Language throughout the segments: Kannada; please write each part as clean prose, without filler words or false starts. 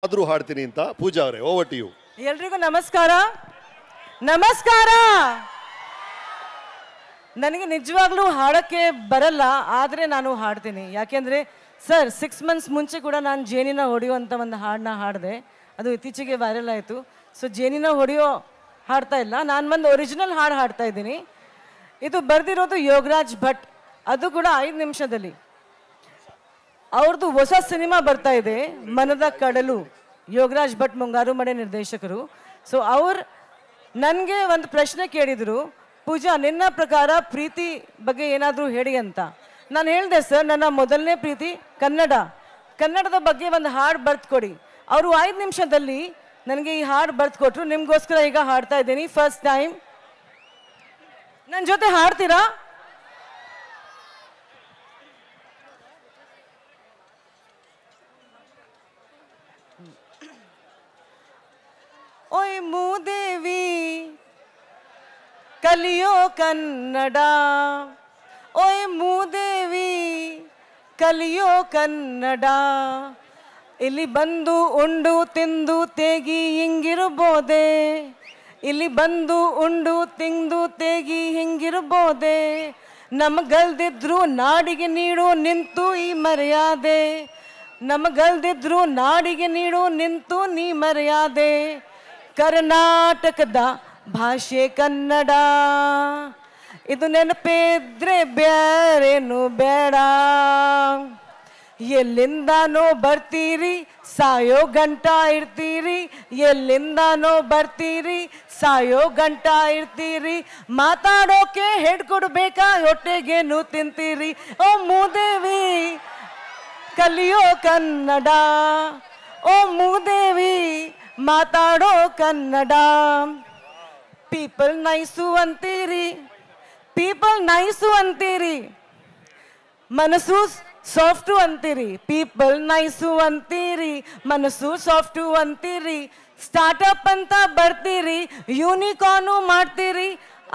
ಆದ್ರೂ ಹಾಡ್ತೀನಿ ಅಂತ ಪೂಜಾ ಅವರೇ ಓವರ್ ಟು ಯು. ಎಲ್ರಿಗೂ ನಮಸ್ಕಾರ. ನಮಸ್ಕಾರ. ನನಗೆ ನಿಜವಾಗ್ಲೂ ಹಾಡೋಕ್ಕೆ ಬರಲ್ಲ, ಆದರೆ ನಾನು ಹಾಡ್ತೀನಿ. ಯಾಕೆಂದರೆ ಸರ್ 6 ಮಂತ್ಸ್ ಮುಂಚೆ ಕೂಡ ನಾನು ಜೇನಿನ ಹೊಡೆಯುವಂಥ ಒಂದು ಹಾಡನ್ನ ಹಾಡಿದೆ. ಅದು ಇತ್ತೀಚೆಗೆ ವೈರಲ್ ಆಯಿತು. ಸೊ ಜೇನಿನ ಹೊಡೆಯೋ ಹಾಡ್ತಾ ಇಲ್ಲ, ನಾನು ಒಂದು ಒರಿಜಿನಲ್ ಹಾಡು ಹಾಡ್ತಾ ಇದ್ದೀನಿ. ಇದು ಬರೆದಿರೋದು ಯೋಗರಾಜ್ ಭಟ್. ಅದು ಕೂಡ 5 ನಿಮಿಷದಲ್ಲಿ. ಅವ್ರದ್ದು ಹೊಸ ಸಿನಿಮಾ ಬರ್ತಾ ಇದೆ, ಮನದ ಕಡಲು. ಯೋಗರಾಜ್ ಭಟ್ ಮುಂಗಾರು ಮಡೆ ನಿರ್ದೇಶಕರು. ಸೊ ಅವ್ರು ನನಗೆ ಒಂದು ಪ್ರಶ್ನೆ ಕೇಳಿದರು, ಪೂಜಾ ನಿನ್ನ ಪ್ರಕಾರ ಪ್ರೀತಿ ಬಗ್ಗೆ ಏನಾದರೂ ಹೇಳಿ ಅಂತ. ನಾನು ಹೇಳಿದೆ ಸರ್, ನನ್ನ ಮೊದಲನೇ ಪ್ರೀತಿ ಕನ್ನಡದ ಬಗ್ಗೆ ಒಂದು ಹಾಡು ಬರ್ದು ಕೊಡಿ. ಅವರು 5 ನಿಮಿಷದಲ್ಲಿ ನನಗೆ ಈ ಹಾಡು ಬರ್ದು ಕೊಟ್ಟರು. ನಿಮಗೋಸ್ಕರ ಈಗ ಹಾಡ್ತಾ ಇದ್ದೀನಿ ಫಸ್ಟ್ ಟೈಮ್. ನನ್ನ ಜೊತೆ ಹಾಡ್ತೀರಾ? ಓಯ್ ಮೂದೇವಿ ಕಲಿಯೋ ಕನ್ನಡ, ಓಯ್ ಮೂದೇವಿ ಕಲಿಯೋ ಕನ್ನಡ. ಇಲ್ಲಿ ಬಂದು ಉಂಡು ತಿಂದು ತೇಗಿ ಹಿಂಗಿರ್ಬೋದೆ, ಇಲ್ಲಿ ಬಂದು ಉಂಡು ತಿಂದು ತೇಗಿ ಹಿಂಗಿರ್ಬೋದೆ. ನಮಗಲ್ದಿದ್ರು ನಾಡಿಗೆ ನೀಡು ನಿಂತು ಈ ಮರ್ಯಾದೆ, ನಮಗಲ್ದಿದ್ರು ನಾಡಿಗೆ ನೀಡು ನಿಂತು ನೀ ಮರ್ಯಾದೆ. ಕರ್ನಾಟಕದ ಭಾಷೆ ಕನ್ನಡ, ಇದು ನೆನಪಿದ್ರೆ ಬೇರೇನು ಬೇಡ. ಎಲ್ಲಿಂದಾನೋ ಬರ್ತೀರಿ ಸಾಯೋ ಗಂಟ ಇರ್ತೀರಿ, ಎಲ್ಲಿಂದಾನೋ ಬರ್ತೀರಿ ಸಾಯೋ ಗಂಟ ಇರ್ತೀರಿ. ಮಾತಾಡೋಕೆ ಹೆಡ್ ಕೊಡ್ಬೇಕಾ ಹೊಟ್ಟೆಗೇನು ತಿಂತೀರಿ. ಓ ಮೂದೇವಿ ಕಲಿಯೋ ಕನ್ನಡ, ಓ ಮೂದೇವಿ ಮಾತಾಡೋ ಕನ್ನಡ. ಪೀಪಲ್ ನೈಸು ಅಂತೀರಿ, ಪೀಪಲ್ ನೈಸು ಅಂತೀರಿ, ಮನಸ್ಸು ಸಾಫ್ಟು ಅಂತೀರಿ. ಪೀಪಲ್ ನೈಸು ಅಂತೀರಿ, ಮನಸ್ಸು ಸಾಫ್ಟು ಅಂತೀರಿ. ಸ್ಟಾರ್ಟಪ್ ಅಂತ ಬರ್ತೀರಿ, ಯೂನಿಕಾರ್ನು ಮಾಡ್ತೀರಿ.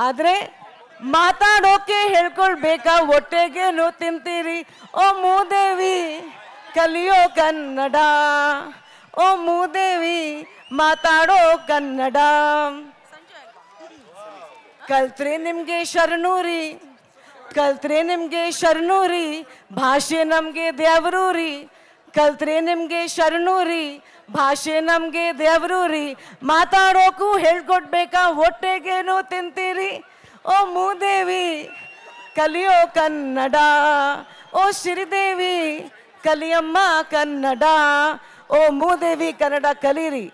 ಆದರೆ ಮಾತಾಡೋಕೆ ಹೇಳ್ಕೊಳ್ಬೇಕಾ ಹೊಟ್ಟೆಗೇನು ತಿಂತೀರಿ. ಓ ಮೂದೇವಿ ಕಲಿಯೋ ಕನ್ನಡ, ಓ ಮೂದೇವಿ ಮಾತಾಡೋ ಕನ್ನಡ. ಕಲ್ತ್ರೆ ನಿಮಗೆ ಶರಣೂರಿ, ಕಲ್ತ್ರೆ ನಿಮಗೆ ಶರಣೂರಿ, ಭಾಷೆ ನಮಗೆ ದೇವರೂರಿ. ಕಲ್ತ್ರೆ ನಿಮಗೆ ಶರಣೂರಿ, ಭಾಷೆ ನಮಗೆ ದೇವರೂರಿ. ಮಾತಾಡೋಕು ಹೇಳ್ಕೊಡ್ಬೇಕಾ ಹೊಟ್ಟೆಗೇನು ತಿಂತೀರಿ. ಓ ಮೂದೇವಿ ಕಲಿಯೋ ಕನ್ನಡ, ಓ ಶ್ರೀದೇವಿ ಕಲಿಯಮ್ಮ ಕನ್ನಡ. ಓ ಮೂದೇವಿ ಕನ್ನಡ ಕಲೀರಿ.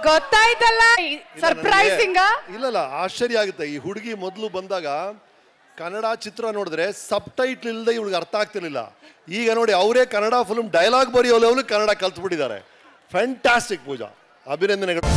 ಗೊತ್ತಾಯ್ತಲ್ಲ, ಸರ್ಪ್ರೈಸಿಂಗ್. ಇಲ್ಲ ಆಶ್ಚರ್ಯ ಆಗುತ್ತೆ. ಈ ಹುಡುಗಿ ಮೊದಲು ಬಂದಾಗ ಕನ್ನಡ ಚಿತ್ರ ನೋಡಿದ್ರೆ ಸಬ್ ಟೈಟ್ಲ್ ಇಲ್ಲದೆ ಇವ್ಳಿಗೆ ಅರ್ಥ ಆಗ್ತಿರ್ಲಿಲ್ಲ. ಈಗ ನೋಡಿ ಅವರೇ ಕನ್ನಡ ಫಿಲ್ಮ್ ಡೈಲಾಗ್ ಬರೆಯೋ ಲೆವೆಲ್ ಕನ್ನಡ ಕಲ್ತ್ಬಿಟ್ಟಿದ್ದಾರೆ. ಫ್ಯಾಂಟಾಸ್ಟಿಕ್ ಪೂಜಾ, ಅಭಿನಂದನೆಗಳು.